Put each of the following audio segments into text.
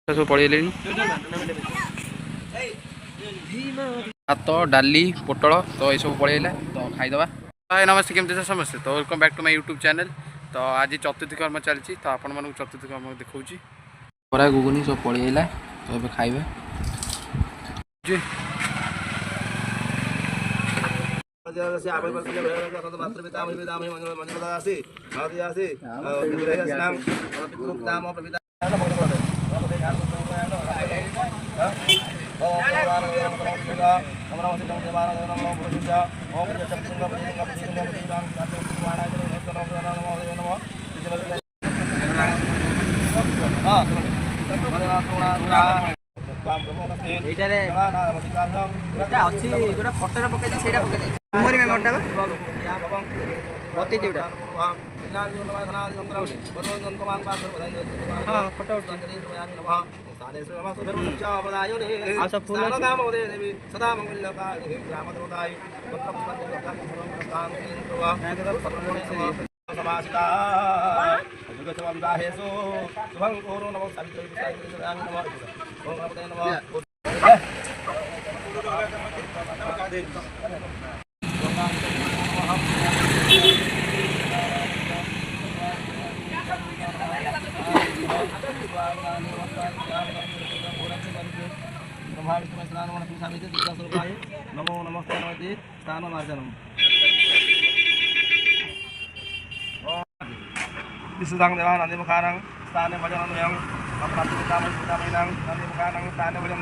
सब पड़े भात डाली पोटल तो ये सब पड़ेगा तो खाईदे। हाय नमस्ते केमती समस्ते तो welcome back to my YouTube channel. तो आज चतुर्थी कर्म चलती तो आपण मानक चतुर्थी कर्म देखा बरा गुगुनी सब पड़ेगा तो ये खाइबे। नमो नमस्ते स्थान मार्जनम विशुद्धं देवान नंदिमुखानं स्थाने भजनं अपराधितामैतामैनं नंदिमुखानं स्थाने भजनं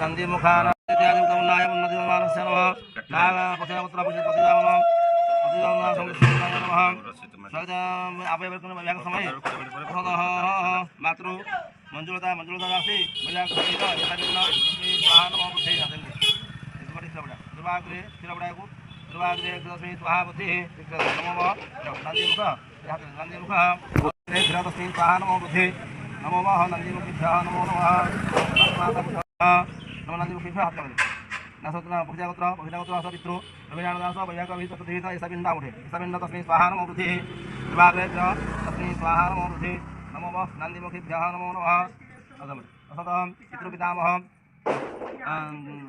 नंदिमुखानं इत्यादि तमन्नाय उन्नतिमानस्य नमः नागा पशुपुत्र पशुपतिदामनः पतिदामनः संस्कृतं नमः सदा अभयवर्कन व्याग समय प्रथमः मातृ मंजुलता मंजुलता राशि मजा करेगा ऐसा बिना स्वाहा नमः बुद्धि आदि इस बड़ी सबड़ा दुर्भाग्य सिरबड़ा को दुर्भाग्य दशमी स्वाहा बुद्धि नमो नंदिमुख नंदिमुख तस्मै स्वाहा नमो बुद्धि नमो नंदिमुखिभ्यः नमो नमः नमो नंदिमुखिभ्यः हाथ लगे नसोतना भुजागोत्र भुजागोत्र सपितृ रविजानदास वैयाकवितप्रतिहित ऐसा बिंदा उठे ऐसा बिंदा तस्मै स्वाहा नमो बुद्धि दुर्भाग्य तस्मै स्वाहा नमो बुद्धि नमो नंदिमुखिभ्यः नमो नमः असतम पितृपितामह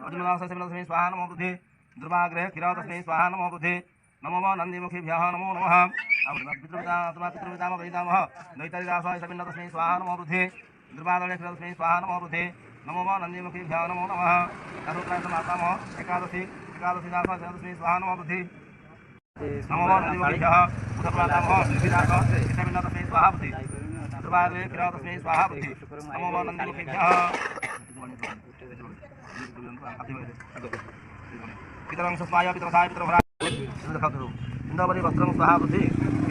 अर्जुनदास तस्मै स्वाहा नमो बुद्धि दुर्भाग्य क्षीर तस्मै स्वाहा नमो बुद्धि नमो नंदिमुखिभ्यः नमो नमः पितृपितामह पितामह दैतरिदास ऐसा बिंदा तस्मै स्वाहा नमो बुद्धि दुर्भाग्य क्षीर तस्मै स्वाहा नमो बुद्धि नमो नंदिमुखिभ्यः नमो नमः मातामह एकादशी एकादशी दास तस्मै स्वाहा नमो बुद्धि नमो नंदिमुखिभ्यः उदप्रदामह विदास ऐसा बिंदा तस्मै स्वाहा बुद्धि दुर्भाग्य क्षीर तस्मै स्वाहा बुद्धि नमो नंदिमुखिभ्यः पितरं सुस्माय पितरसाय पितरभरा इंदोपरी वस्त्रं स्वाहा बुद्धि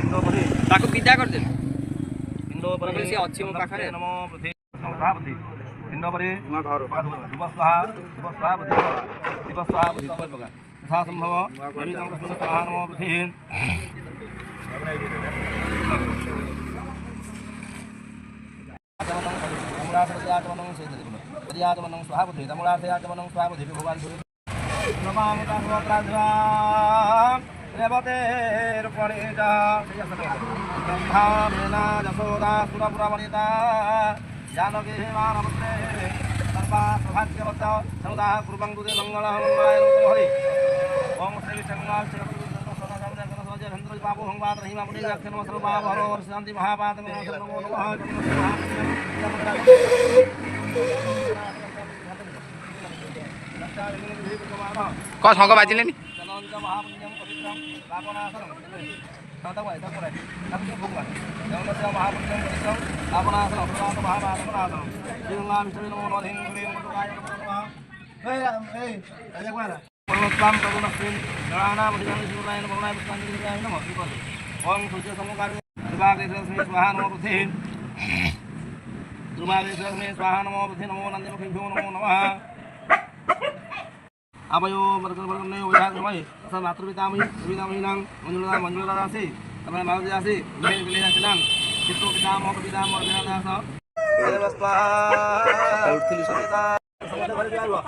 इंदोपरी ताको विदा कर दे इंदोपरी से अछि मो पाखरे नमो बुद्धि स्वाहा बुद्धि इंदोपरी घर दिव स्वाहा बुद्धि दिव स्वाहा बुद्धि पगा यथा संभव परितं स्वाहा नमो बुद्धि तमूलार्थयाचमनं स्वाहा बुद्धि तमूलार्थयाचमनं स्वाहा बुद्धि भगवान रेवतेर्पणिता ब्रह्मामेना यशोदा सुरपुरवनिता जानकी मानवते सर्वा सौभाग्यवत सौदा कुर्वन्तु ते मंगलः मंगलाय हरि ओम श्री शंकर बाबू हंगवाद रही मामुनि अक्षर नमः सर्वभाव हरो शांति महापाद नमो नमः कौन संग बाजिले नी आबयो मरकने उया भाई असा मातृपितामहि पितामहिनां मंजुलादासि तमने मारुतिदासि बिलेनासिनां चित्तो पितामह पितामह बिलेनादास देवस्वा उठली सविता समते घरे जाइबो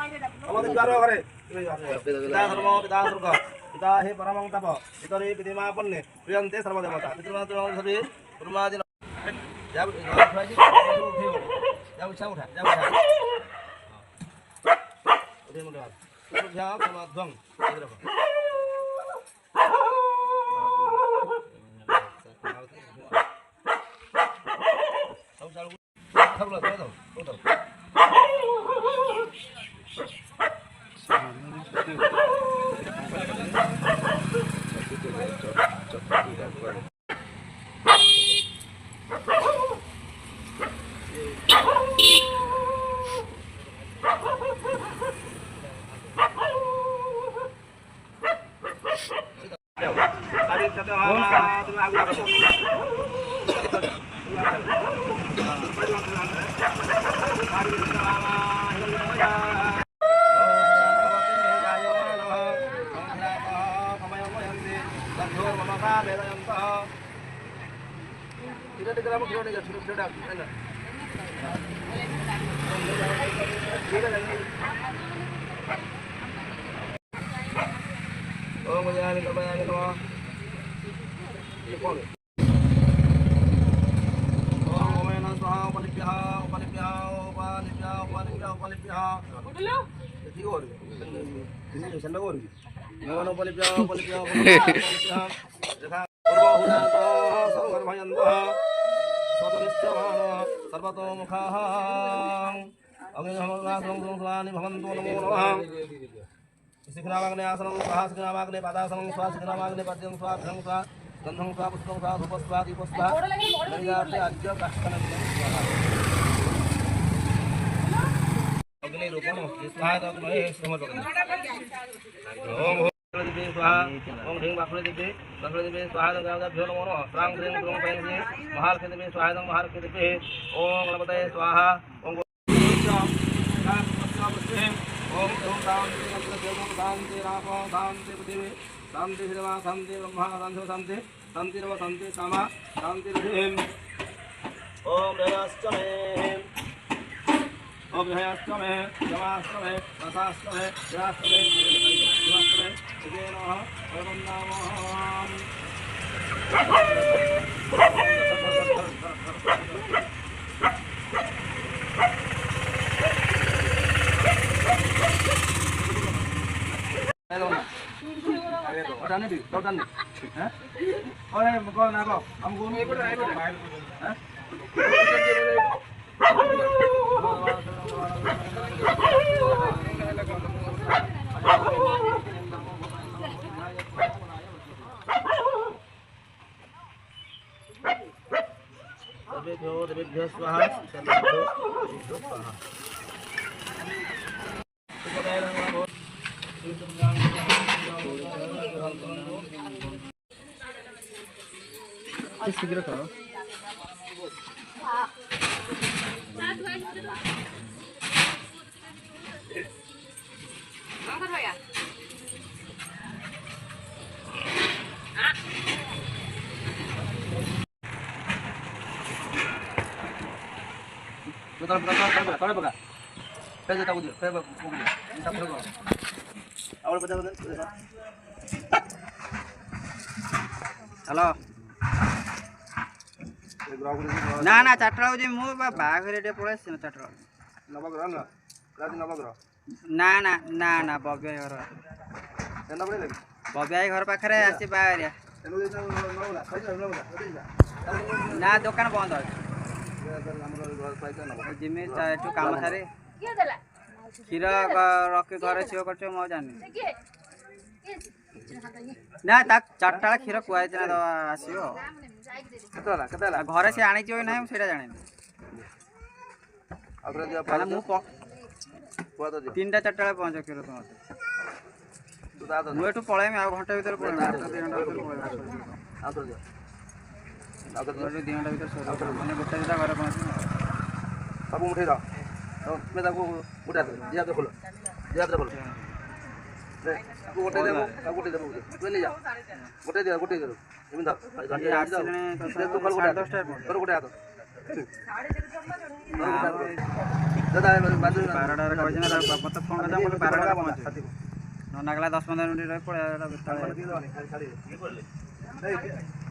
समते द्वार घरे पिता धर्म पिता स्वर्ग पिता हे परमं तप पितरे पितिमा पन्ने प्रियन्ते सर्वदेवता पितृमातृ सति कुर्मादि जा उठा उठा जा उठा उठे मुंडा जा समाध्वं इधर सब चालू सब लो दो सर्वतोमुखाः अग्निहोत्रानि भवन्तु नमो नमः शिखरावाग्ने आसनं स्वाहा शिखरावाग्ने पादासनं स्वाहा शिखरावाग्ने पद्यं स्वाहा घ्रं स्वाहा गन्धं स्वाहा पुष्पं स्वाहा धूपं स्वाहा दीपं स्वाहा नैवेद्ये अद्य काष्ठनं स्वाहा अग्निरूपं स्वाहा तस्मै समर्पयामि ओम दिव्ये स्वाहा ओम ह्रीं बाकुलदिव्ये स्वाहा गंगाभ्यो नमो नमः प्रां ह्रीं क्रूं पैं ह्रीं महालक्ष्मीदिव्ये स्वाहा महालक्ष्मीदिव्ये ओम गणपतये स्वाहा ओम ओम शांति रापो शांति पृथिवी शांति श्रीमा शांति ब्रह्मा शांति शांति शांति रव शांति कामा शांति ह्रीं ओम हृदयाष्टमे ओम हृदयाष्टमे जमाष्टमे रसाष्टमे विराष्टमे शिवाष्टमे विजय नमः ओम नमः Orangnya di, orang nih, oh ya, kau nak kau, kamu ni pun ada, Tapi स्वाहा शीघ्र करो Kalau baka, saya tahu dia, saya buku dia, minta berapa? Awal baca. Halo. ना ना चाटा हो मु बाघरे पड़े चाटा नवग्रह ना नवग्रह ना ना ना ना बब्या घर बब्या घर पाखे आसी बाहरिया ना दुकान बंद जिमी कम सारी क्षीर रखी घर सीओ कर जानी ना चार्टा क्षीर कहु आसो घर से आनी ना से जाने तीन टा चार्टा पहुँच क्षीर तो मुझे पलैमी आ घंटा भर पलैमी 2 घंटा भर मैंने गोटे दुटा घर पहुँच सब उठे मैं उठा खोल खोल गोटे दे गोटे दे तू ले जा गोटे दे एमि दा गाड़ी आ जा तू कल गोटे 10 टाइम कर गोटे हाथ दादा बाजू 12टा रे कहजना मत फोन कर मत 12टा पहुंच न नगला 10-15 मिनिट रह पड़े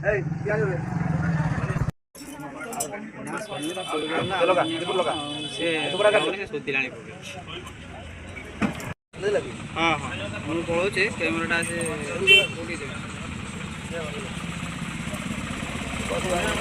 ए क्या हो लगा से टुकड़ा का सुतिलाणी नहीं लगी हां हां हम पळो कैमराटा से फोटो दे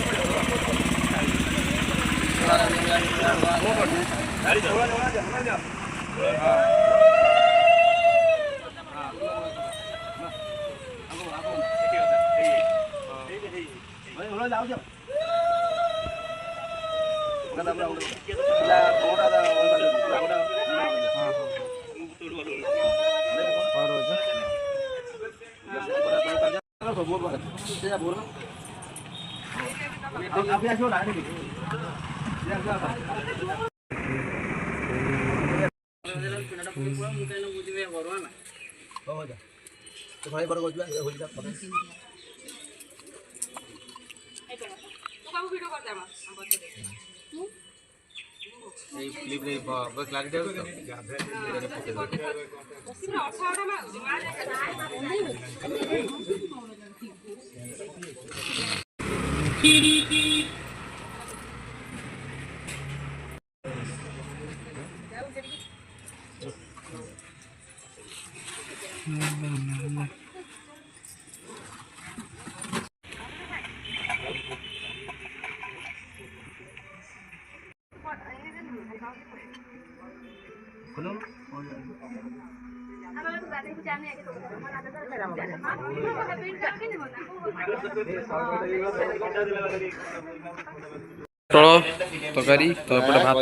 तकारी तो एपटे भात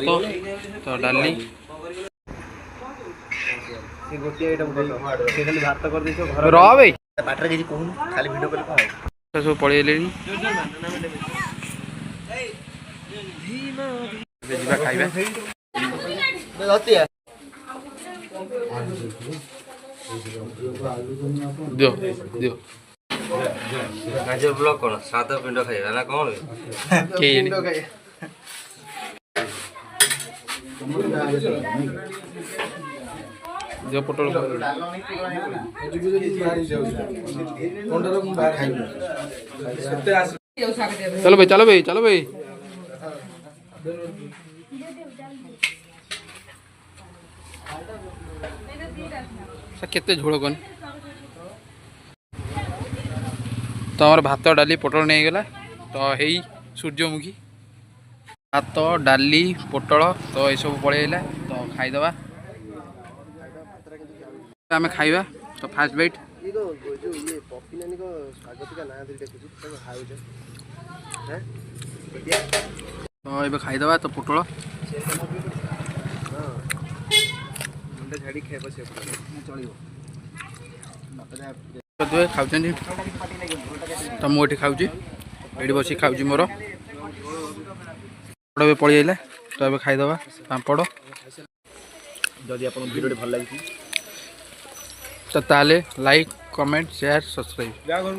तो डाली गोटे आइटम खाली भात कर देछो घर रह बे बाटर के कहू खाली वीडियो कर सब पळेले जीवा खाइबा दियो दियो गाजर ब्लॉक कोन सादा पिंड खाइबा ना कोन के पिंड खाइ जो पोटल चलो भाई चलो भाई चलो भाई केते झोल कौन तो हमार भात डाली पोटल नहीं गला तो हेई सूर्यमुखी भात डाली पोटल तो ये सब पड़ेगा तो खाईदबा आम खाइबा तो फास्ट बाइट तो ये खाईदबा तो पोटल खाऊ तो मुझे खाऊँ ये बस खाऊँ मोर पापड़ पड़ी आइला तो ये खाईदबा पापड़ जदि आप वीडियो भल लगी तो ताले लाइक कमेंट शेयर सब्सक्राइब।